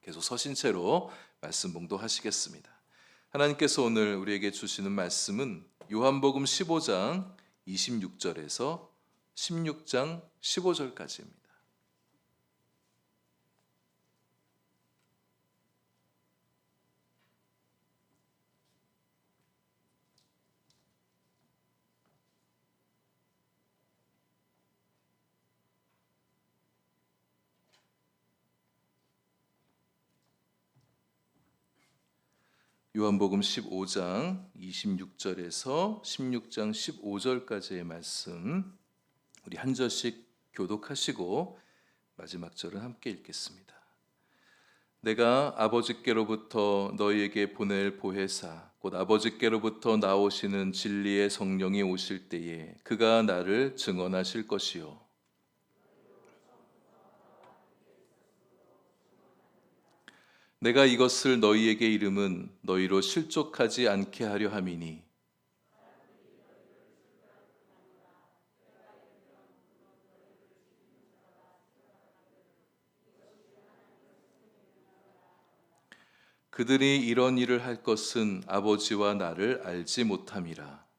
계속 서신 채로 말씀 봉독하시겠습니다. 하나님께서 오늘 우리에게 주시는 말씀은 요한복음 15장 26절에서 16장 15절까지입니다. 요한복음 15장 26절에서 16장 15절까지의 말씀 우리 한 절씩 교독하시고 마지막 절은 함께 읽겠습니다. 내가 아버지께로부터 너희에게 보낼 보혜사 곧 아버지께로부터 나오시는 진리의 성령이 오실 때에 그가 나를 증언하실 것이요 내가 이것을 너희에게 이름은 너희로 실족하지 않게 하려 함이니 그들이 이런 일을 할 것은 아버지와 나를 알지 못함이라.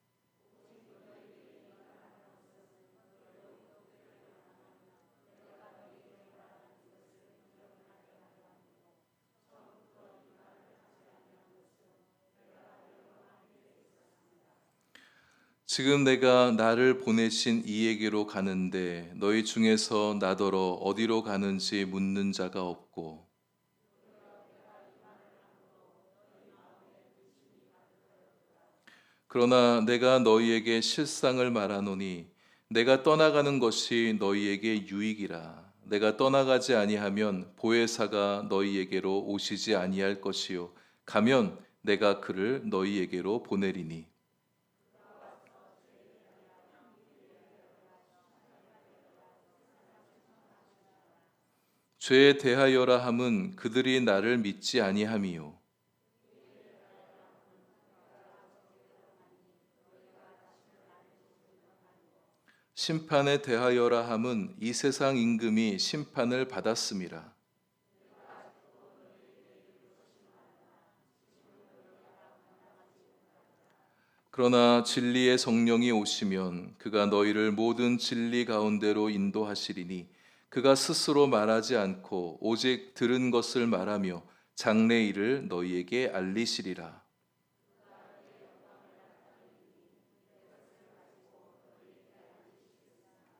지금 내가 나를 보내신 이에게로 가는데 너희 중에서 나더러 어디로 가는지 묻는 자가 없고 그러나 내가 너희에게 실상을 말하노니 내가 떠나가는 것이 너희에게 유익이라. 내가 떠나가지 아니하면 보혜사가 너희에게로 오시지 아니할 것이요 가면 내가 그를 너희에게로 보내리니 죄에 대하여라 함은 그들이 나를 믿지 아니함이요 심판에 대하여라 함은 이 세상 임금이 심판을 받았음이라. 그러나 진리의 성령이 오시면 그가 너희를 모든 진리 가운데로 인도하시리니 그가 스스로 말하지 않고 오직 들은 것을 말하며 장래 일을 너희에게 알리시리라.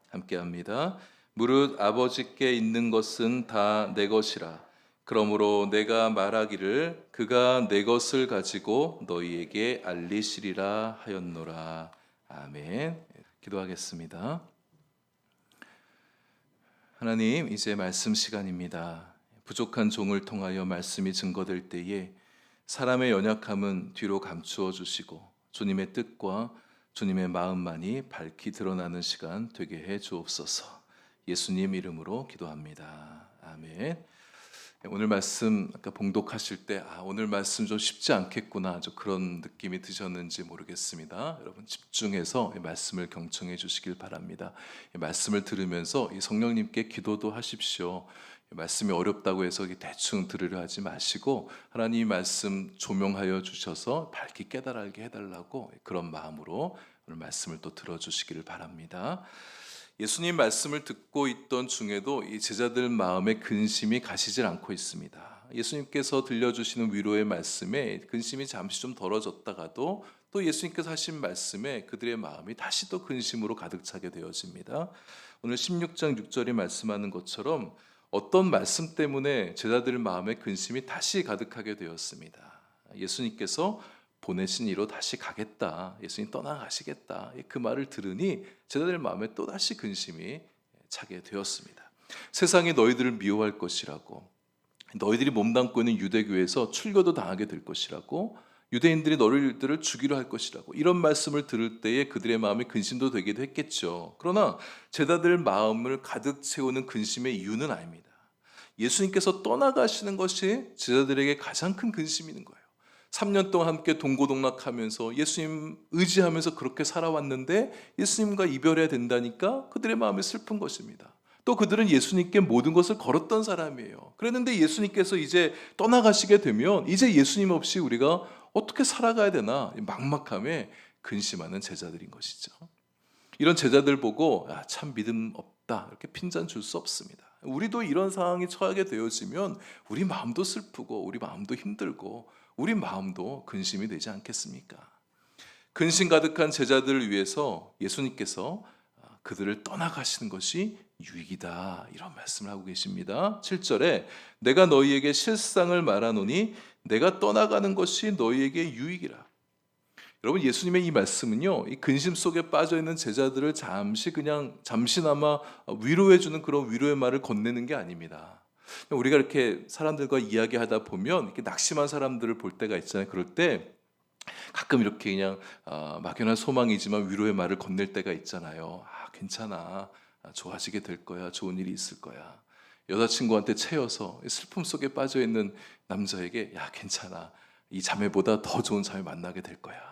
함께합니다. 무릇 아버지께 있는 것은 다 내 것이라. 그러므로 내가 말하기를 그가 내 것을 가지고 너희에게 알리시리라 하였노라. 아멘. 기도하겠습니다. 하나님, 이제 말씀 시간입니다. 부족한 종을 통하여 말씀이 증거될 때에 사람의 연약함은 뒤로 감추어 주시고 주님의 뜻과 주님의 마음만이 밝히 드러나는 시간 되게 해 주옵소서. 예수님 이름으로 기도합니다. 아멘. 오늘 말씀 아까 봉독하실 때 오늘 말씀 좀 쉽지 않겠구나 그런 느낌이 드셨는지 모르겠습니다. 여러분 집중해서 이 말씀을 경청해 주시길 바랍니다. 이 말씀을 들으면서 이 성령님께 기도도 하십시오. 이 말씀이 어렵다고 해서 대충 들으려 하지 마시고 하나님 말씀 조명하여 주셔서 밝히 깨달게 해달라고 그런 마음으로 오늘 말씀을 또 들어주시기를 바랍니다. 예수님 말씀을 듣고 있던 중에도 이 제자들 마음에 근심이 가시질 않고 있습니다. 예수님께서 들려주시는 위로의 말씀에 근심이 잠시 좀 덜어졌다가도 또 예수님께서 하신 말씀에 그들의 마음이 다시 또 근심으로 가득 차게 되어집니다. 오늘 16장 6절이 말씀하는 것처럼 어떤 말씀 때문에 제자들 마음에 근심이 다시 가득하게 되었습니다. 예수님께서 보내신 이로 다시 가겠다. 예수님 떠나가시겠다. 그 말을 들으니 제자들 마음에 또다시 근심이 차게 되었습니다. 세상이 너희들을 미워할 것이라고, 너희들이 몸담고 있는 유대교에서 출교도 당하게 될 것이라고, 유대인들이 너희들을 죽이려 할 것이라고 이런 말씀을 들을 때에 그들의 마음이 근심도 되기도 했겠죠. 그러나 제자들 마음을 가득 채우는 근심의 이유는 아닙니다. 예수님께서 떠나가시는 것이 제자들에게 가장 큰 근심인 거예요. 3년 동안 함께 동고동락하면서 예수님 의지하면서 그렇게 살아왔는데 예수님과 이별해야 된다니까 그들의 마음이 슬픈 것입니다. 또 그들은 예수님께 모든 것을 걸었던 사람이에요. 그랬는데 예수님께서 이제 떠나가시게 되면 이제 예수님 없이 우리가 어떻게 살아가야 되나 막막함에 근심하는 제자들인 것이죠. 이런 제자들 보고 참 믿음 없다 이렇게 핀잔 줄 수 없습니다. 우리도 이런 상황에 처하게 되어지면 우리 마음도 슬프고 우리 마음도 힘들고 우리 마음도 근심이 되지 않겠습니까? 근심 가득한 제자들을 위해서 예수님께서 그들을 떠나가시는 것이 유익이다 이런 말씀을 하고 계십니다. 7절에 내가 너희에게 실상을 말하노니 내가 떠나가는 것이 너희에게 유익이라. 여러분, 예수님의 이 말씀은요, 이 근심 속에 빠져 있는 제자들을 잠시나마 위로해 주는 그런 위로의 말을 건네는 게 아닙니다. 우리가 이렇게 사람들과 이야기하다 보면 이렇게 낙심한 사람들을 볼 때가 있잖아요. 그럴 때 가끔 이렇게 그냥 막연한 소망이지만 위로의 말을 건넬 때가 있잖아요. 괜찮아, 좋아지게 될 거야, 좋은 일이 있을 거야. 여자친구한테 채여서 슬픔 속에 빠져 있는 남자에게 괜찮아, 이 자매보다 더 좋은 자매 만나게 될 거야.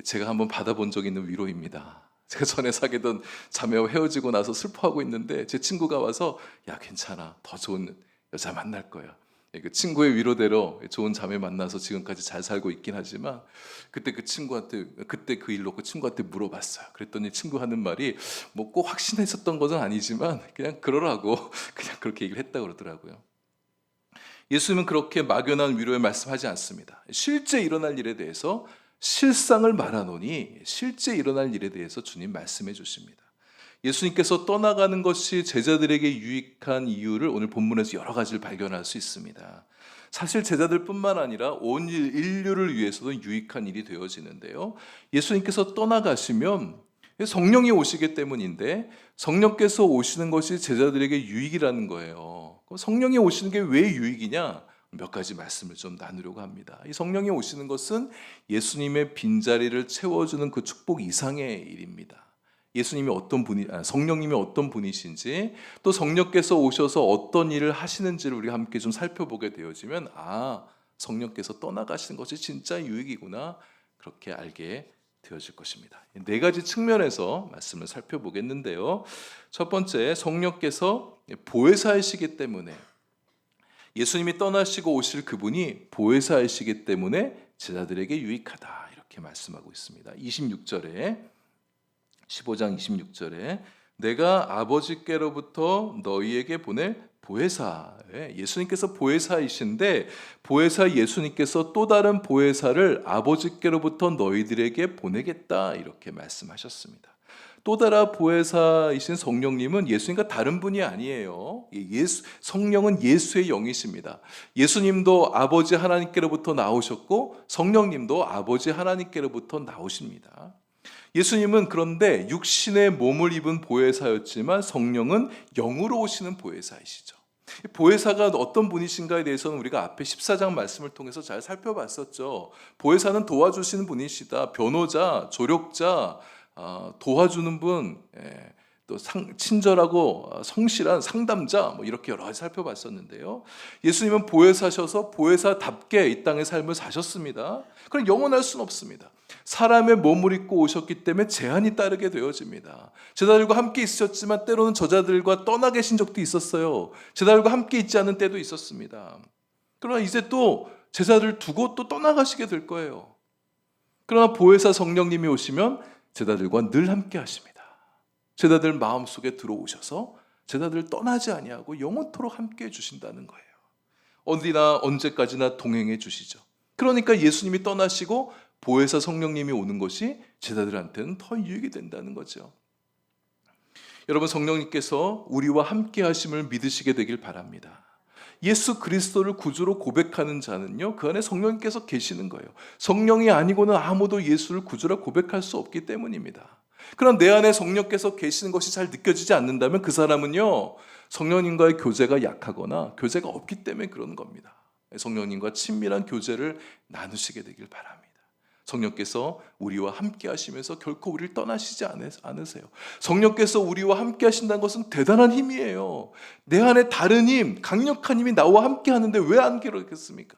제가 한번 받아본 적이 있는 위로입니다. 제가 전에 사귀던 자매와 헤어지고 나서 슬퍼하고 있는데 제 친구가 와서 괜찮아, 더 좋은 여자 만날 거야. 그 친구의 위로대로 좋은 자매 만나서 지금까지 잘 살고 있긴 하지만 그때 그 일로 그 친구한테 물어봤어요. 그랬더니 친구 하는 말이 뭐 꼭 확신했었던 것은 아니지만 그냥 그러라고 그냥 그렇게 얘기를 했다고 그러더라고요. 예수님은 그렇게 막연한 위로의 말씀하지 않습니다. 실제 일어날 일에 대해서 실상을 말하노니 실제 일어날 일에 대해서 주님 말씀해 주십니다. 예수님께서 떠나가는 것이 제자들에게 유익한 이유를 오늘 본문에서 여러 가지를 발견할 수 있습니다. 사실 제자들뿐만 아니라 온 인류를 위해서도 유익한 일이 되어지는데요. 예수님께서 떠나가시면 성령이 오시기 때문인데 성령께서 오시는 것이 제자들에게 유익이라는 거예요. 성령이 오시는 게 왜 유익이냐? 몇 가지 말씀을 좀 나누려고 합니다. 이 성령이 오시는 것은 예수님의 빈자리를 채워주는 그 축복 이상의 일입니다. 성령님이 어떤 분이신지, 또 성령께서 오셔서 어떤 일을 하시는지를 우리가 함께 좀 살펴보게 되어지면 성령께서 떠나가시는 것이 진짜 유익이구나, 그렇게 알게 되어질 것입니다. 네 가지 측면에서 말씀을 살펴보겠는데요. 첫 번째, 성령께서 보혜사이시기 때문에, 예수님이 떠나시고 오실 그분이 보혜사이시기 때문에 제자들에게 유익하다 이렇게 말씀하고 있습니다. 15장 26절에 내가 아버지께로부터 너희에게 보낼 보혜사, 예수님께서 보혜사이신데 보혜사 예수님께서 또 다른 보혜사를 아버지께로부터 너희들에게 보내겠다 이렇게 말씀하셨습니다. 또 다른 보혜사이신 성령님은 예수님과 다른 분이 아니에요. 성령은 예수의 영이십니다. 예수님도 아버지 하나님께로부터 나오셨고 성령님도 아버지 하나님께로부터 나오십니다. 예수님은 그런데 육신의 몸을 입은 보혜사였지만 성령은 영으로 오시는 보혜사이시죠. 보혜사가 어떤 분이신가에 대해서는 우리가 앞에 14장 말씀을 통해서 잘 살펴봤었죠. 보혜사는 도와주시는 분이시다. 변호자, 조력자, 도와주는 분, 또 친절하고 성실한 상담자, 이렇게 여러 가지 살펴봤었는데요. 예수님은 보혜사셔서 보혜사답게 이 땅의 삶을 사셨습니다. 그럼 영원할 수는 없습니다. 사람의 몸을 입고 오셨기 때문에 제한이 따르게 되어집니다. 제자들과 함께 있으셨지만 때로는 저자들과 떠나 계신 적도 있었어요. 제자들과 함께 있지 않은 때도 있었습니다. 그러나 이제 또 제자들을 두고 또 떠나가시게 될 거예요. 그러나 보혜사 성령님이 오시면 제자들과 늘 함께 하십니다. 제자들 마음속에 들어오셔서 제자들을 떠나지 아니하고 영원토록 함께 해주신다는 거예요. 어디나 언제까지나 동행해 주시죠. 그러니까 예수님이 떠나시고 보혜사 성령님이 오는 것이 제자들한테는 더 유익이 된다는 거죠. 여러분, 성령님께서 우리와 함께 하심을 믿으시게 되길 바랍니다. 예수 그리스도를 구주로 고백하는 자는요, 그 안에 성령님께서 계시는 거예요. 성령이 아니고는 아무도 예수를 구주라 고백할 수 없기 때문입니다. 그럼 내 안에 성령께서 계시는 것이 잘 느껴지지 않는다면 그 사람은요, 성령님과의 교제가 약하거나 교제가 없기 때문에 그런 겁니다. 성령님과 친밀한 교제를 나누시게 되길 바랍니다. 성령께서 우리와 함께 하시면서 결코 우리를 떠나시지 않으세요. 성령께서 우리와 함께 하신다는 것은 대단한 힘이에요. 내 안에 다른 힘, 강력한 힘이 나와 함께 하는데 왜 안 그러겠습니까?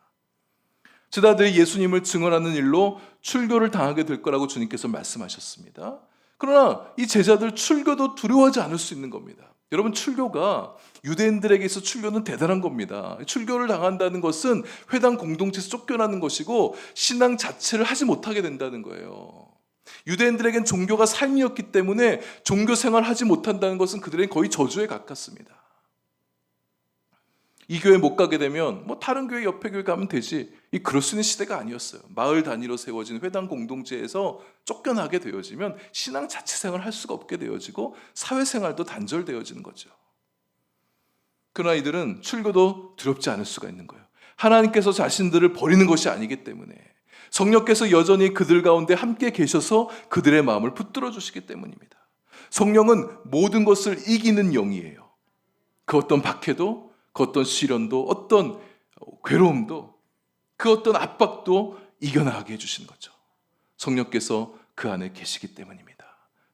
제자들이 예수님을 증언하는 일로 출교를 당하게 될 거라고 주님께서 말씀하셨습니다. 그러나 이 제자들 출교도 두려워하지 않을 수 있는 겁니다. 여러분, 출교가 유대인들에게 있어 출교는 대단한 겁니다. 출교를 당한다는 것은 회당 공동체에서 쫓겨나는 것이고 신앙 자체를 하지 못하게 된다는 거예요. 유대인들에겐 종교가 삶이었기 때문에 종교 생활을 하지 못한다는 것은 그들에겐 거의 저주에 가깝습니다. 이 교회 못 가게 되면 다른 교회 옆에 교회 가면 되지. 그럴 수 있는 시대가 아니었어요. 마을 단위로 세워진 회당 공동체에서 쫓겨나게 되어지면 신앙 자체 생활을 할 수가 없게 되어지고 사회생활도 단절되어지는 거죠. 그러나 이들은 출교도 두렵지 않을 수가 있는 거예요. 하나님께서 자신들을 버리는 것이 아니기 때문에, 성령께서 여전히 그들 가운데 함께 계셔서 그들의 마음을 붙들어 주시기 때문입니다. 성령은 모든 것을 이기는 영이에요. 그 어떤 박해도, 그 어떤 시련도, 어떤 괴로움도, 그 어떤 압박도 이겨나가게 해주시는 거죠. 성령께서 그 안에 계시기 때문입니다.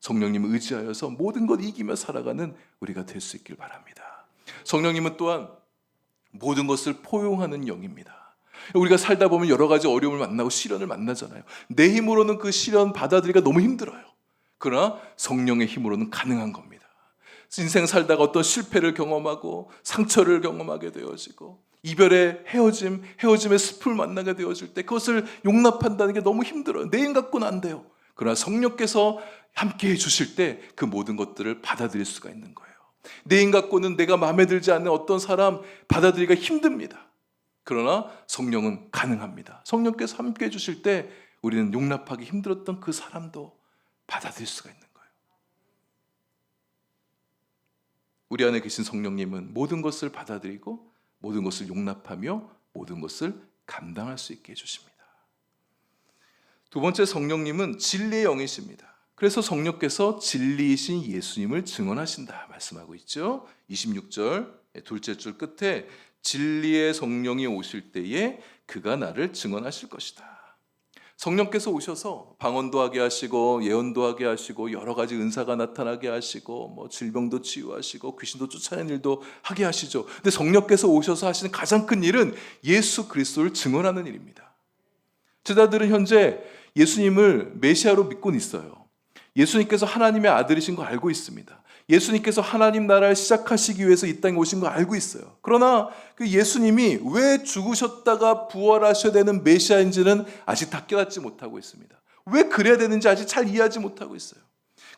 성령님을 의지하여서 모든 것 이기며 살아가는 우리가 될 수 있길 바랍니다. 성령님은 또한 모든 것을 포용하는 영입니다. 우리가 살다 보면 여러 가지 어려움을 만나고 시련을 만나잖아요. 내 힘으로는 그 시련 받아들이기가 너무 힘들어요. 그러나 성령의 힘으로는 가능한 겁니다. 인생 살다가 어떤 실패를 경험하고 상처를 경험하게 되어지고 이별의 헤어짐의 숲을 만나게 되어질 때 그것을 용납한다는 게 너무 힘들어요. 내 힘 갖고는 안 돼요. 그러나 성령께서 함께 해주실 때 그 모든 것들을 받아들일 수가 있는 거예요. 내 힘 갖고는 내가 마음에 들지 않는 어떤 사람 받아들이기가 힘듭니다. 그러나 성령은 가능합니다. 성령께서 함께 해주실 때 우리는 용납하기 힘들었던 그 사람도 받아들일 수가 있는 거예요. 우리 안에 계신 성령님은 모든 것을 받아들이고 모든 것을 용납하며 모든 것을 감당할 수 있게 해주십니다. 두 번째, 성령님은 진리의 영이십니다. 그래서 성령께서 진리이신 예수님을 증언하신다 말씀하고 있죠. 26절 둘째 줄 끝에 진리의 성령이 오실 때에 그가 나를 증언하실 것이다. 성령께서 오셔서 방언도 하게 하시고 예언도 하게 하시고 여러 가지 은사가 나타나게 하시고 질병도 치유하시고 귀신도 쫓아내는 일도 하게 하시죠. 근데 성령께서 오셔서 하시는 가장 큰 일은 예수 그리스도를 증언하는 일입니다. 제자들은 현재 예수님을 메시아로 믿고는 있어요. 예수님께서 하나님의 아들이신 거 알고 있습니다. 예수님께서 하나님 나라를 시작하시기 위해서 이 땅에 오신 거 알고 있어요. 그러나 그 예수님이 왜 죽으셨다가 부활하셔야 되는 메시아인지는 아직 다 깨닫지 못하고 있습니다. 왜 그래야 되는지 아직 잘 이해하지 못하고 있어요.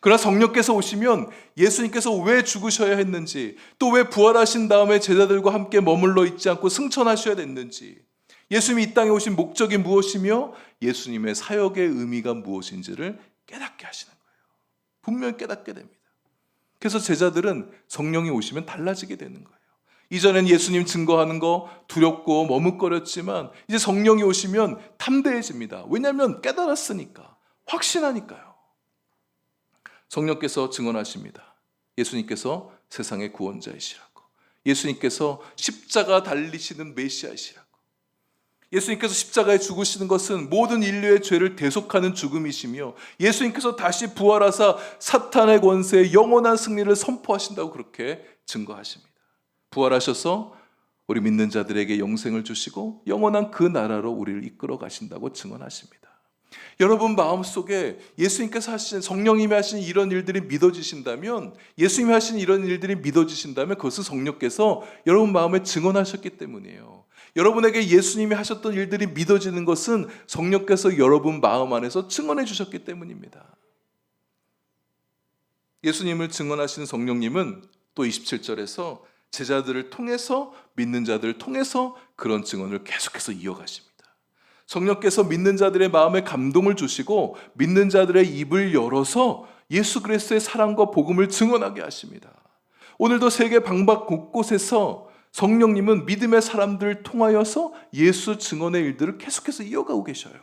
그러나 성령께서 오시면 예수님께서 왜 죽으셔야 했는지, 또 왜 부활하신 다음에 제자들과 함께 머물러 있지 않고 승천하셔야 됐는지, 예수님이 이 땅에 오신 목적이 무엇이며 예수님의 사역의 의미가 무엇인지를 깨닫게 하시는 거예요. 분명히 깨닫게 됩니다. 그래서 제자들은 성령이 오시면 달라지게 되는 거예요. 이전엔 예수님 증거하는 거 두렵고 머뭇거렸지만 이제 성령이 오시면 담대해집니다. 왜냐하면 깨달았으니까, 확신하니까요. 성령께서 증언하십니다. 예수님께서 세상의 구원자이시라고, 예수님께서 십자가 달리시는 메시아이시라고, 예수님께서 십자가에 죽으시는 것은 모든 인류의 죄를 대속하는 죽음이시며 예수님께서 다시 부활하사 사탄의 권세에 영원한 승리를 선포하신다고 그렇게 증거하십니다. 부활하셔서 우리 믿는 자들에게 영생을 주시고 영원한 그 나라로 우리를 이끌어 가신다고 증언하십니다. 여러분 마음속에 예수님께서 하신, 성령님이 하신 이런 일들이 믿어지신다면, 예수님이 하신 이런 일들이 믿어지신다면 그것은 성령께서 여러분 마음에 증언하셨기 때문이에요. 여러분에게 예수님이 하셨던 일들이 믿어지는 것은 성령께서 여러분 마음 안에서 증언해 주셨기 때문입니다. 예수님을 증언하시는 성령님은 또 27절에서 제자들을 통해서, 믿는 자들을 통해서 그런 증언을 계속해서 이어가십니다. 성령께서 믿는 자들의 마음에 감동을 주시고 믿는 자들의 입을 열어서 예수 그리스도의 사랑과 복음을 증언하게 하십니다. 오늘도 세계 방방 곳곳에서 성령님은 믿음의 사람들을 통하여서 예수 증언의 일들을 계속해서 이어가고 계셔요.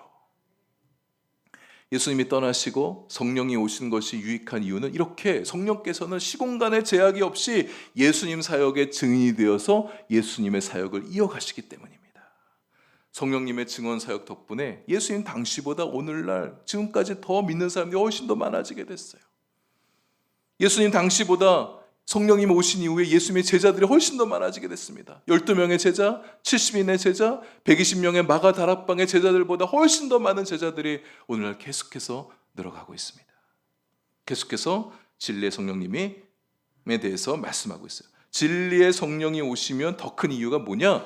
예수님이 떠나시고 성령이 오신 것이 유익한 이유는 이렇게 성령께서는 시공간의 제약이 없이 예수님 사역의 증인이 되어서 예수님의 사역을 이어가시기 때문입니다. 성령님의 증언 사역 덕분에 예수님 당시보다 오늘날 지금까지 더 믿는 사람들이 훨씬 더 많아지게 됐어요. 예수님 당시보다 성령님 오신 이후에 예수님의 제자들이 훨씬 더 많아지게 됐습니다. 12명의 제자, 70인의 제자, 120명의 마가 다락방의 제자들보다 훨씬 더 많은 제자들이 오늘날 계속해서 늘어가고 있습니다. 계속해서 진리의 성령님에 대해서 말씀하고 있어요. 진리의 성령이 오시면 더 큰 이유가 뭐냐?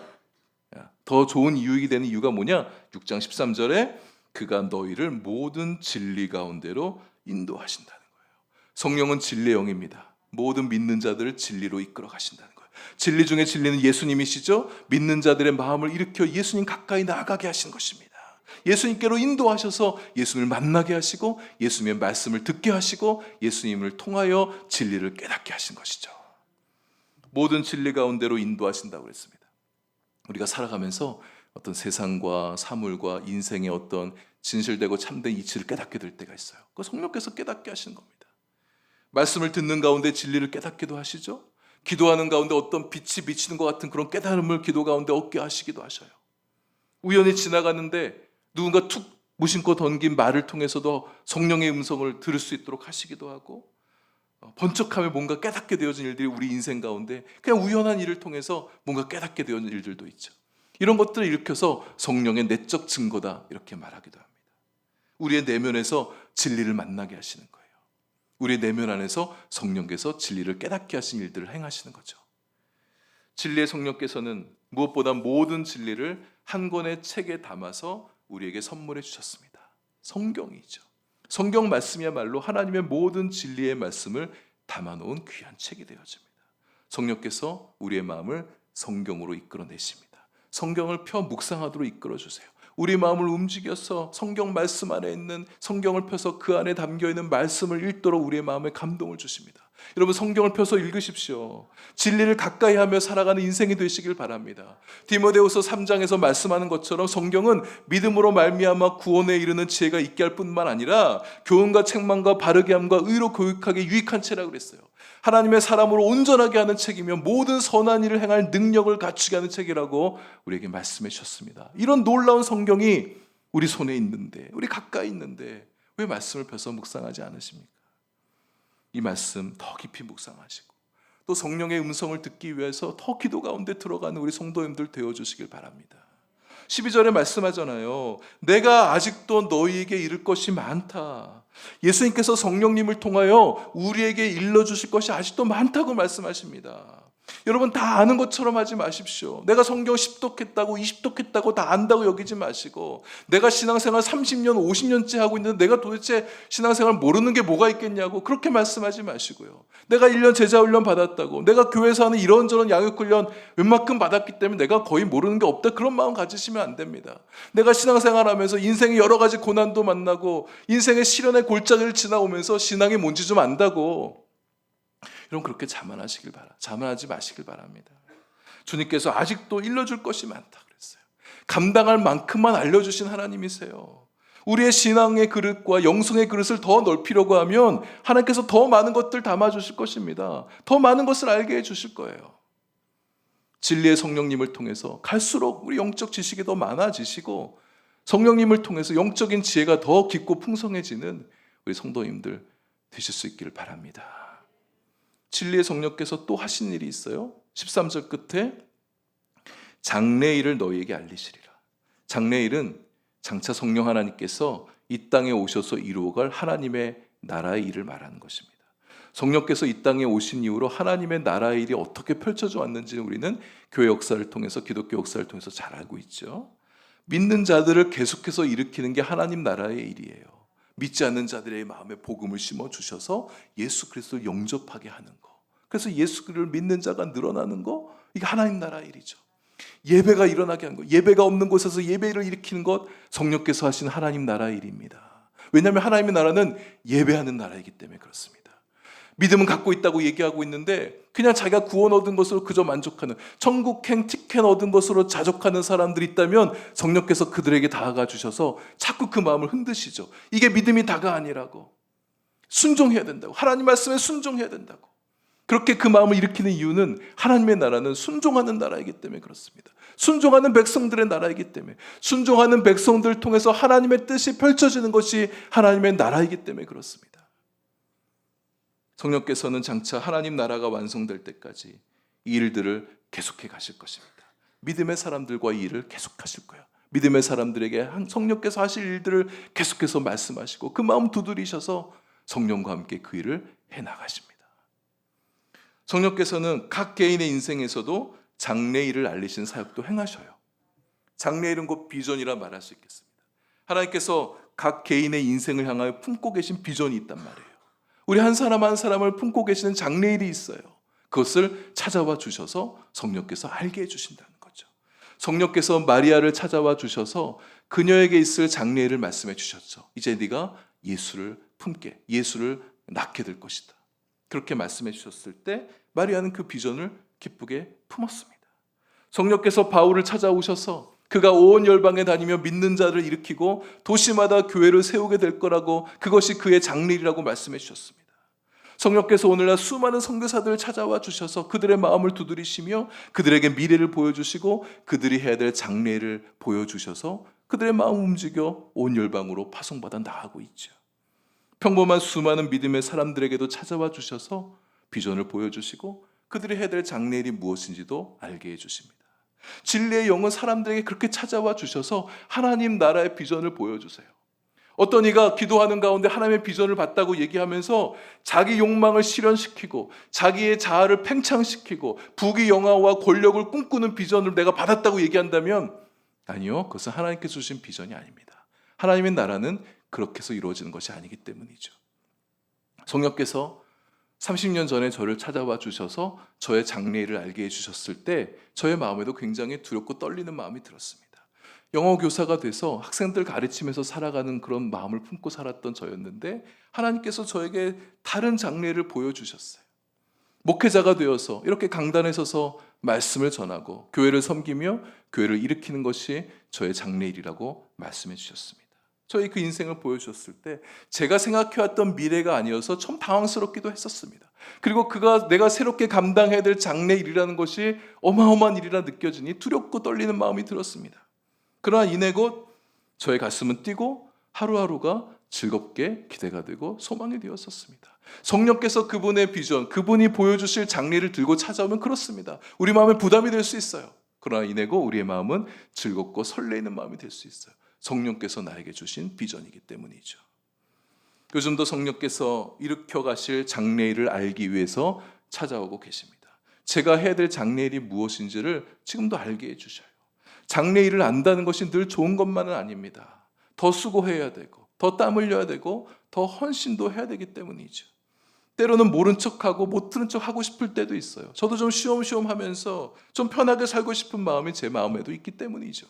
더 좋은 이유가 되는 이유가 뭐냐? 6장 13절에 그가 너희를 모든 진리 가운데로 인도하신다는 거예요. 성령은 진리의 영입니다. 모든 믿는 자들을 진리로 이끌어 가신다는 거예요. 진리 중에 진리는 예수님이시죠. 믿는 자들의 마음을 일으켜 예수님 가까이 나아가게 하신 것입니다. 예수님께로 인도하셔서 예수님을 만나게 하시고 예수님의 말씀을 듣게 하시고 예수님을 통하여 진리를 깨닫게 하신 것이죠. 모든 진리 가운데로 인도하신다고 했습니다. 우리가 살아가면서 어떤 세상과 사물과 인생의 어떤 진실되고 참된 이치를 깨닫게 될 때가 있어요. 그 성령께서 깨닫게 하시는 겁니다. 말씀을 듣는 가운데 진리를 깨닫기도 하시죠. 기도하는 가운데 어떤 빛이 비치는 것 같은 그런 깨달음을 기도 가운데 얻게 하시기도 하셔요. 우연히 지나가는데 누군가 툭 무심코 던진 말을 통해서도 성령의 음성을 들을 수 있도록 하시기도 하고, 번쩍하며 뭔가 깨닫게 되어진 일들이 우리 인생 가운데 그냥 우연한 일을 통해서 뭔가 깨닫게 되어진 일들도 있죠. 이런 것들을 일으켜서 성령의 내적 증거다 이렇게 말하기도 합니다. 우리의 내면에서 진리를 만나게 하시는 거예요. 우리의 내면 안에서 성령께서 진리를 깨닫게 하신 일들을 행하시는 거죠. 진리의 성령께서는 무엇보다 모든 진리를 한 권의 책에 담아서 우리에게 선물해 주셨습니다. 성경이죠. 성경 말씀이야말로 하나님의 모든 진리의 말씀을 담아놓은 귀한 책이 되어집니다. 성령께서 우리의 마음을 성경으로 이끌어내십니다. 성경을 펴 묵상하도록 이끌어주세요. 우리 마음을 움직여서 성경 말씀 안에 있는, 성경을 펴서 그 안에 담겨있는 말씀을 읽도록 우리의 마음에 감동을 주십니다. 여러분, 성경을 펴서 읽으십시오. 진리를 가까이 하며 살아가는 인생이 되시길 바랍니다. 디모데후서 3장에서 말씀하는 것처럼 성경은 믿음으로 말미암아 구원에 이르는 지혜가 있게 할 뿐만 아니라 교훈과 책망과 바르게 함과 의로 교육하기 유익한 책이라고 그랬어요. 하나님의 사람으로 온전하게 하는 책이며 모든 선한 일을 행할 능력을 갖추게 하는 책이라고 우리에게 말씀해 주셨습니다. 이런 놀라운 성경이 우리 손에 있는데, 우리 가까이 있는데 왜 말씀을 펴서 묵상하지 않으십니까? 이 말씀 더 깊이 묵상하시고 또 성령의 음성을 듣기 위해서 더 기도 가운데 들어가는 우리 성도님들 되어주시길 바랍니다. 12절에 말씀하잖아요. 내가 아직도 너희에게 이를 것이 많다. 예수님께서 성령님을 통하여 우리에게 일러주실 것이 아직도 많다고 말씀하십니다. 여러분, 다 아는 것처럼 하지 마십시오. 내가 성경 10독했다고 20독했다고 다 안다고 여기지 마시고, 내가 신앙생활 30년 50년째 하고 있는데 내가 도대체 신앙생활 모르는 게 뭐가 있겠냐고 그렇게 말씀하지 마시고요. 내가 1년 제자훈련 받았다고, 내가 교회에서 하는 이런저런 양육훈련 웬만큼 받았기 때문에 내가 거의 모르는 게 없다, 그런 마음 가지시면 안 됩니다. 내가 신앙생활하면서 인생의 여러 가지 고난도 만나고 인생의 시련의 골짜기를 지나오면서 신앙이 뭔지 좀 안다고, 여러분, 그렇게 자만하지 마시길 바랍니다. 주님께서 아직도 일러줄 것이 많다 그랬어요. 감당할 만큼만 알려주신 하나님이세요. 우리의 신앙의 그릇과 영성의 그릇을 더 넓히려고 하면 하나님께서 더 많은 것들 담아주실 것입니다. 더 많은 것을 알게 해주실 거예요. 진리의 성령님을 통해서 갈수록 우리 영적 지식이 더 많아지시고, 성령님을 통해서 영적인 지혜가 더 깊고 풍성해지는 우리 성도님들 되실 수 있기를 바랍니다. 진리의 성령께서 또 하신 일이 있어요. 13절 끝에 장래일을 너희에게 알리시리라. 장래일은 장차 성령 하나님께서 이 땅에 오셔서 이루어갈 하나님의 나라의 일을 말하는 것입니다. 성령께서 이 땅에 오신 이후로 하나님의 나라의 일이 어떻게 펼쳐져 왔는지는 우리는 교회 역사를 통해서, 기독교 역사를 통해서 잘 알고 있죠. 믿는 자들을 계속해서 일으키는 게 하나님 나라의 일이에요. 믿지 않는 자들의 마음에 복음을 심어주셔서 예수 그리스도를 영접하게 하는 거, 그래서 예수 그리스도를 믿는 자가 늘어나는 거, 이게 하나님 나라의 일이죠. 예배가 일어나게 하는 거, 예배가 없는 곳에서 예배를 일으키는 것, 성령께서 하신 하나님 나라의 일입니다. 왜냐하면 하나님의 나라는 예배하는 나라이기 때문에 그렇습니다. 믿음은 갖고 있다고 얘기하고 있는데 그냥 자기가 구원 얻은 것으로 그저 만족하는, 천국행 티켓 얻은 것으로 자족하는 사람들이 있다면 성령께서 그들에게 다가가 주셔서 자꾸 그 마음을 흔드시죠. 이게 믿음이 다가 아니라고, 순종해야 된다고, 하나님 말씀에 순종해야 된다고. 그렇게 그 마음을 일으키는 이유는 하나님의 나라는 순종하는 나라이기 때문에 그렇습니다. 순종하는 백성들의 나라이기 때문에, 순종하는 백성들을 통해서 하나님의 뜻이 펼쳐지는 것이 하나님의 나라이기 때문에 그렇습니다. 성령께서는 장차 하나님 나라가 완성될 때까지 이 일들을 계속해 가실 것입니다. 믿음의 사람들과 이 일을 계속하실 거예요. 믿음의 사람들에게 성령께서 하실 일들을 계속해서 말씀하시고 그 마음 두드리셔서 성령과 함께 그 일을 해나가십니다. 성령께서는 각 개인의 인생에서도 장래일을 알리시는 사역도 행하셔요. 장래일은 곧 비전이라 말할 수 있겠습니다. 하나님께서 각 개인의 인생을 향하여 품고 계신 비전이 있단 말이에요. 우리 한 사람 한 사람을 품고 계시는 장래일이 있어요. 그것을 찾아와 주셔서 성령께서 알게 해주신다는 거죠. 성령께서 마리아를 찾아와 주셔서 그녀에게 있을 장래일을 말씀해 주셨죠. 이제 네가 예수를 품게, 예수를 낳게 될 것이다. 그렇게 말씀해 주셨을 때 마리아는 그 비전을 기쁘게 품었습니다. 성령께서 바울을 찾아오셔서 그가 온 열방에 다니며 믿는 자를 일으키고 도시마다 교회를 세우게 될 거라고, 그것이 그의 장래일이라고 말씀해 주셨습니다. 성령께서 오늘날 수많은 선교사들을 찾아와 주셔서 그들의 마음을 두드리시며 그들에게 미래를 보여주시고 그들이 해야 될 장래를 보여주셔서 그들의 마음 움직여 온 열방으로 파송받아 나가고 있죠. 평범한 수많은 믿음의 사람들에게도 찾아와 주셔서 비전을 보여주시고 그들이 해야 될 장래일이 무엇인지도 알게 해주십니다. 진리의 영은 사람들에게 그렇게 찾아와 주셔서 하나님 나라의 비전을 보여주세요. 어떤 이가 기도하는 가운데 하나님의 비전을 봤다고 얘기하면서 자기 욕망을 실현시키고 자기의 자아를 팽창시키고 부귀 영화와 권력을 꿈꾸는 비전을 내가 받았다고 얘기한다면, 아니요, 그것은 하나님께서 주신 비전이 아닙니다. 하나님의 나라는 그렇게 해서 이루어지는 것이 아니기 때문이죠. 성령께서 30년 전에 저를 찾아와 주셔서 저의 장래일을 알게 해주셨을 때 저의 마음에도 굉장히 두렵고 떨리는 마음이 들었습니다. 영어 교사가 돼서 학생들 가르치면서 살아가는 그런 마음을 품고 살았던 저였는데 하나님께서 저에게 다른 장래를 보여주셨어요. 목회자가 되어서 이렇게 강단에 서서 말씀을 전하고 교회를 섬기며 교회를 일으키는 것이 저의 장래일이라고 말씀해 주셨습니다. 저희 그 인생을 보여주셨을 때 제가 생각해왔던 미래가 아니어서 좀 당황스럽기도 했었습니다. 그리고 내가 새롭게 감당해야 될 장래일이라는 것이 어마어마한 일이라 느껴지니 두렵고 떨리는 마음이 들었습니다. 그러나 이내 곧 저의 가슴은 뛰고 하루하루가 즐겁게 기대가 되고 소망이 되었었습니다. 성령께서 그분의 비전, 그분이 보여주실 장래를 들고 찾아오면 그렇습니다. 우리 마음에 부담이 될 수 있어요. 그러나 이내고 우리의 마음은 즐겁고 설레이는 마음이 될 수 있어요. 성령께서 나에게 주신 비전이기 때문이죠. 요즘도 성령께서 일으켜 가실 장래일을 알기 위해서 찾아오고 계십니다. 제가 해야 될 장래일이 무엇인지를 지금도 알게 해주셔요. 장래일을 안다는 것이 늘 좋은 것만은 아닙니다. 더 수고해야 되고 더 땀 흘려야 되고 더 헌신도 해야 되기 때문이죠. 때로는 모른 척하고 못 들은 척 하고 싶을 때도 있어요. 저도 좀 쉬엄쉬엄 하면서 좀 편하게 살고 싶은 마음이 제 마음에도 있기 때문이죠.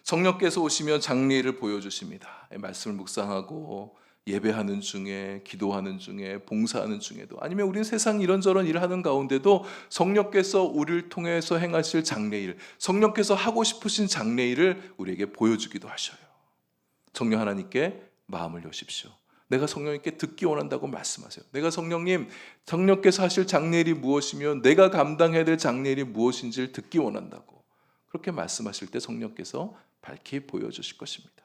성령께서 오시면 장래일을 보여주십니다. 말씀을 묵상하고 예배하는 중에, 기도하는 중에, 봉사하는 중에도, 아니면 우리는 세상 이런저런 일을 하는 가운데도 성령께서 우리를 통해서 행하실 장래일, 성령께서 하고 싶으신 장래일을 우리에게 보여주기도 하셔요. 성령 하나님께 마음을 여십시오. 내가 성령님께 듣기 원한다고 말씀하세요. 내가 성령께서 하실 장래일이 무엇이며 내가 감당해야 될 장래일이 무엇인지를 듣기 원한다고 그렇게 말씀하실 때 성령께서 밝히 보여주실 것입니다.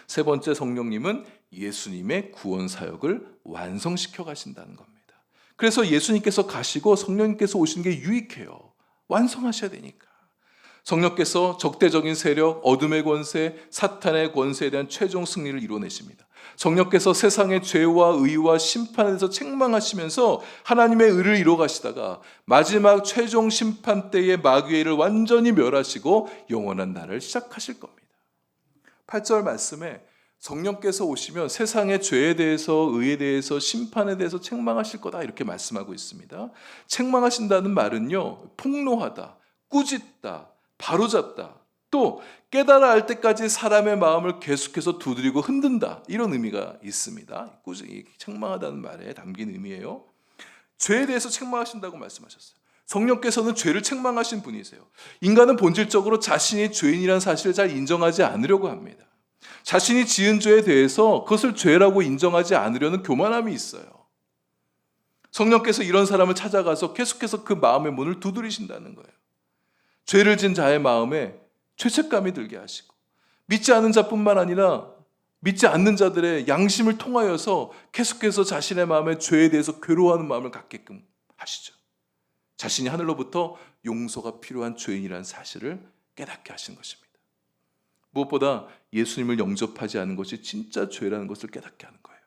세 번째, 성령님은 예수님의 구원 사역을 완성시켜 가신다는 겁니다. 그래서 예수님께서 가시고 성령님께서 오시는 게 유익해요. 완성하셔야 되니까. 성령께서 적대적인 세력, 어둠의 권세, 사탄의 권세에 대한 최종 승리를 이뤄내십니다. 성령께서 세상의 죄와 의와 심판에 대해서 책망하시면서 하나님의 의를 이뤄 가시다가 마지막 최종 심판 때의 마귀의 일을 완전히 멸하시고 영원한 날을 시작하실 겁니다. 8절 말씀에 성령께서 오시면 세상의 죄에 대해서, 의에 대해서, 심판에 대해서 책망하실 거다 이렇게 말씀하고 있습니다. 책망하신다는 말은요, 폭로하다, 꾸짖다, 바로잡다, 또 깨달아 알 때까지 사람의 마음을 계속해서 두드리고 흔든다, 이런 의미가 있습니다. 책망하다는 말에 담긴 의미예요. 죄에 대해서 책망하신다고 말씀하셨어요. 성령께서는 죄를 책망하신 분이세요. 인간은 본질적으로 자신이 죄인이라는 사실을 잘 인정하지 않으려고 합니다. 자신이 지은 죄에 대해서 그것을 죄라고 인정하지 않으려는 교만함이 있어요. 성령께서 이런 사람을 찾아가서 계속해서 그 마음의 문을 두드리신다는 거예요. 죄를 지은 자의 마음에 죄책감이 들게 하시고, 믿지 않는 자뿐만 아니라 믿지 않는 자들의 양심을 통하여서 계속해서 자신의 마음에 죄에 대해서 괴로워하는 마음을 갖게끔 하시죠. 자신이 하늘로부터 용서가 필요한 죄인이라는 사실을 깨닫게 하신 것입니다. 무엇보다 예수님을 영접하지 않은 것이 진짜 죄라는 것을 깨닫게 하는 거예요.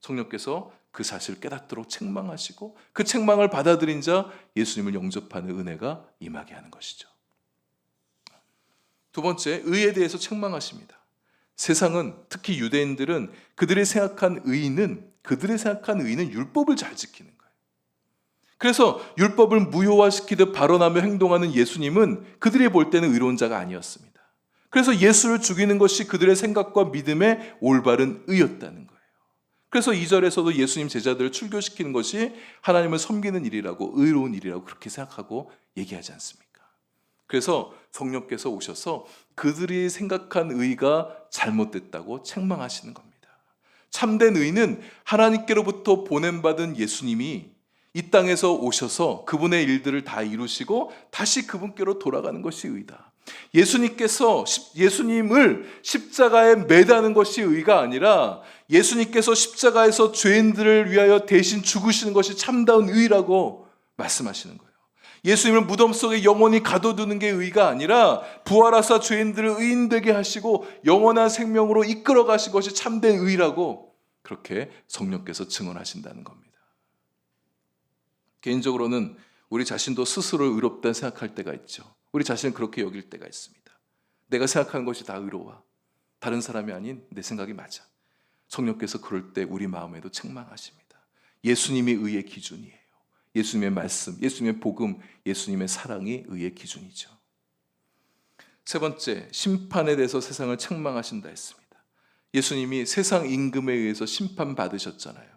성령께서 그 사실을 깨닫도록 책망하시고 그 책망을 받아들인 자 예수님을 영접하는 은혜가 임하게 하는 것이죠. 두 번째, 의에 대해서 책망하십니다. 세상은, 특히 유대인들은 그들이 생각한 의는 율법을 잘 지키는 거예요. 그래서 율법을 무효화시키듯 발언하며 행동하는 예수님은 그들이 볼 때는 의로운 자가 아니었습니다. 그래서 예수를 죽이는 것이 그들의 생각과 믿음의 올바른 의였다는 거예요. 그래서 2절에서도 예수님 제자들을 출교시키는 것이 하나님을 섬기는 일이라고, 의로운 일이라고 그렇게 생각하고 얘기하지 않습니까? 그래서 성령께서 오셔서 그들이 생각한 의가 잘못됐다고 책망하시는 겁니다. 참된 의는 하나님께로부터 보냄받은 예수님이 이 땅에서 오셔서 그분의 일들을 다 이루시고 다시 그분께로 돌아가는 것이 의다. 예수님을 십자가에 매다는 것이 의가 아니라 예수님께서 십자가에서 죄인들을 위하여 대신 죽으시는 것이 참다운 의라고 말씀하시는 거예요. 예수님을 무덤 속에 영원히 가둬두는 게 의가 아니라 부활하사 죄인들을 의인되게 하시고 영원한 생명으로 이끌어 가신 것이 참된 의라고 그렇게 성령께서 증언하신다는 겁니다. 개인적으로는 우리 자신도 스스로 의롭다 생각할 때가 있죠. 우리 자신을 그렇게 여길 때가 있습니다. 내가 생각하는 것이 다 의로워. 다른 사람이 아닌 내 생각이 맞아. 성령께서 그럴 때 우리 마음에도 책망하십니다. 예수님이 의의 기준이에요. 예수님의 말씀, 예수님의 복음, 예수님의 사랑이 의의 기준이죠. 세 번째, 심판에 대해서 세상을 책망하신다 했습니다. 예수님이 세상 임금에 의해서 심판받으셨잖아요.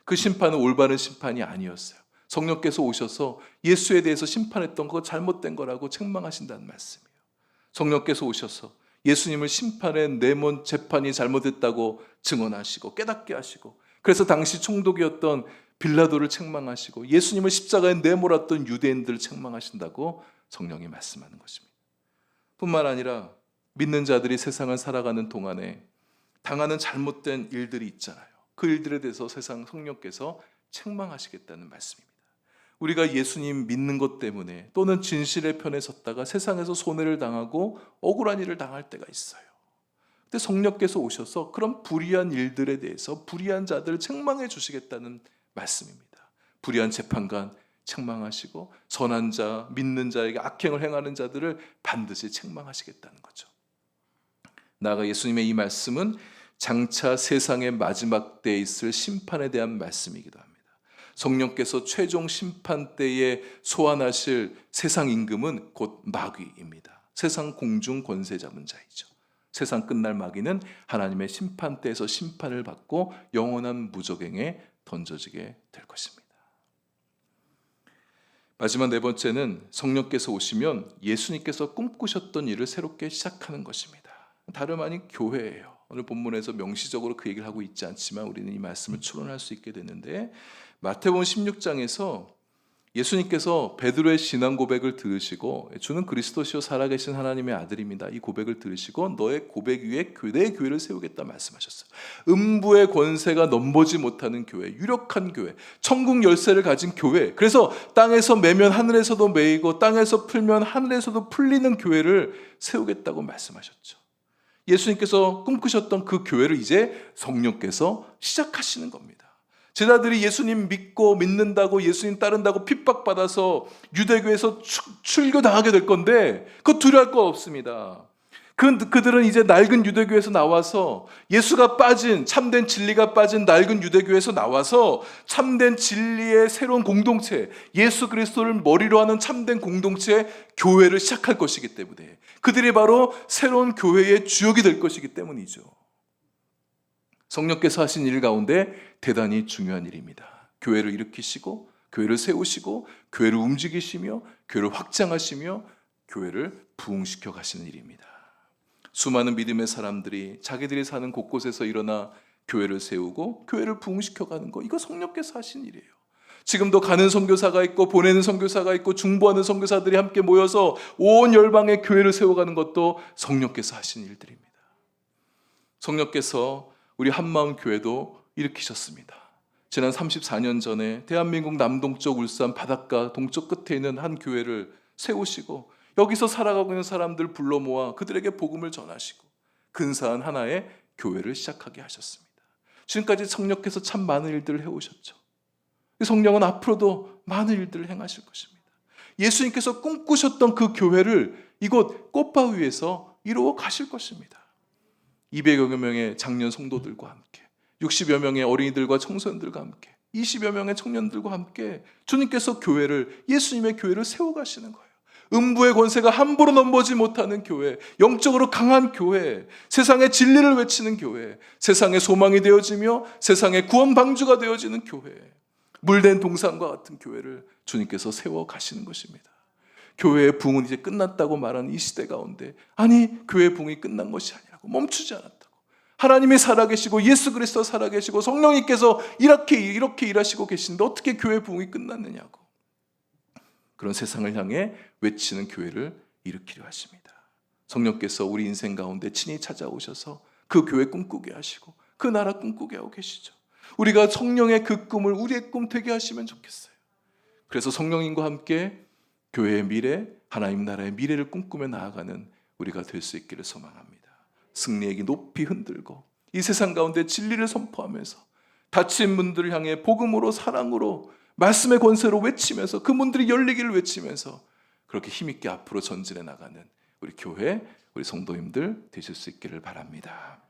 그 심판은 올바른 심판이 아니었어요. 성령께서 오셔서 예수에 대해서 심판했던 거 잘못된 거라고 책망하신다는 말씀이에요. 성령께서 오셔서 예수님을 심판해 내몬 재판이 잘못됐다고 증언하시고 깨닫게 하시고, 그래서 당시 총독이었던 빌라도를 책망하시고 예수님을 십자가에 내몰았던 유대인들을 책망하신다고 성령이 말씀하는 것입니다. 뿐만 아니라 믿는 자들이 세상을 살아가는 동안에 당하는 잘못된 일들이 있잖아요. 그 일들에 대해서 성령께서 책망하시겠다는 말씀입니다. 우리가 예수님 믿는 것 때문에 또는 진실의 편에 섰다가 세상에서 손해를 당하고 억울한 일을 당할 때가 있어요. 근데 성령께서 오셔서 그런 불의한 일들에 대해서 불의한 자들을 책망해 주시겠다는 말씀입니다. 불의한 재판관 책망하시고 선한 자, 믿는 자에게 악행을 행하는 자들을 반드시 책망하시겠다는 거죠. 나아가 예수님의 이 말씀은 장차 세상의 마지막 때에 있을 심판에 대한 말씀이기도 합니다. 성령께서 최종 심판 때에 소환하실 세상 임금은 곧 마귀입니다. 세상 공중 권세 잡은 자이죠. 세상 끝날 마귀는 하나님의 심판 때에서 심판을 받고 영원한 무저갱에 던져지게 될 것입니다. 마지막 네 번째는 성령께서 오시면 예수님께서 꿈꾸셨던 일을 새롭게 시작하는 것입니다. 다름 아닌 교회예요. 오늘 본문에서 명시적으로 그 얘기를 하고 있지 않지만 우리는 이 말씀을 추론할 수 있게 되는데, 마태복음 16장에서 예수님께서 베드로의 신앙 고백을 들으시고 주는 그리스도시요 살아계신 하나님의 아들입니다. 이 고백을 들으시고 너의 고백 위에 내 교회를 세우겠다 말씀하셨어요. 음부의 권세가 넘보지 못하는 교회, 유력한 교회, 천국 열쇠를 가진 교회, 그래서 땅에서 매면 하늘에서도 매이고 땅에서 풀면 하늘에서도 풀리는 교회를 세우겠다고 말씀하셨죠. 예수님께서 꿈꾸셨던 그 교회를 이제 성령께서 시작하시는 겁니다. 제자들이 예수님 믿는다고 예수님 따른다고 핍박받아서 유대교에서 출교당하게 될 건데 그거 두려워할 거 없습니다. 그들은 이제 낡은 유대교에서 나와서 예수가 빠진, 참된 진리가 빠진 낡은 유대교에서 나와서 참된 진리의 새로운 공동체, 예수 그리스도를 머리로 하는 참된 공동체, 교회를 시작할 것이기 때문에 그들이 바로 새로운 교회의 주역이 될 것이기 때문이죠. 성령께서 하신 일 가운데 대단히 중요한 일입니다. 교회를 일으키시고 교회를 세우시고 교회를 움직이시며 교회를 확장하시며 교회를 부흥시켜 가시는 일입니다. 수많은 믿음의 사람들이 자기들이 사는 곳곳에서 일어나 교회를 세우고 교회를 부흥시켜 가는 거, 이거 성령께서 하신 일이에요. 지금도 가는 선교사가 있고 보내는 선교사가 있고 중보하는 선교사들이 함께 모여서 온 열방의 교회를 세워가는 것도 성령께서 하신 일들입니다. 성령께서 우리 한마음 교회도 일으키셨습니다. 지난 34년 전에 대한민국 남동쪽 울산 바닷가 동쪽 끝에 있는 한 교회를 세우시고 여기서 살아가고 있는 사람들 불러 모아 그들에게 복음을 전하시고 근사한 하나의 교회를 시작하게 하셨습니다. 지금까지 성령께서 참 많은 일들을 해오셨죠. 성령은 앞으로도 많은 일들을 행하실 것입니다. 예수님께서 꿈꾸셨던 그 교회를 이곳 꽃바위에서 이루어 가실 것입니다. 200여 명의 장년 성도들과 함께 60여 명의 어린이들과 청소년들과 함께 20여 명의 청년들과 함께 주님께서 예수님의 교회를 세워가시는 거예요. 음부의 권세가 함부로 넘보지 못하는 교회, 영적으로 강한 교회, 세상의 진리를 외치는 교회, 세상의 소망이 되어지며 세상의 구원 방주가 되어지는 교회, 물된 동산과 같은 교회를 주님께서 세워가시는 것입니다. 교회의 부흥은 이제 끝났다고 말하는 이 시대 가운데, 아니 교회의 부흥이 끝난 것이 아니라고, 멈추지 않았다고, 하나님이 살아계시고 예수 그리스도 살아계시고 성령님께서 이렇게 일하시고 계신데 어떻게 교회의 부흥이 끝났느냐고, 그런 세상을 향해 외치는 교회를 일으키려 하십니다. 성령께서 우리 인생 가운데 친히 찾아오셔서 그 교회 꿈꾸게 하시고 그 나라 꿈꾸게 하고 계시죠. 우리가 성령의 그 꿈을 우리의 꿈 되게 하시면 좋겠어요. 그래서 성령님과 함께 교회의 미래, 하나님 나라의 미래를 꿈꾸며 나아가는 우리가 될 수 있기를 소망합니다. 승리의 기 높이 흔들고 이 세상 가운데 진리를 선포하면서 다친 분들을 향해 복음으로, 사랑으로, 말씀의 권세로 외치면서 그 문들이 열리기를 외치면서 그렇게 힘있게 앞으로 전진해 나가는 우리 교회, 우리 성도님들 되실 수 있기를 바랍니다.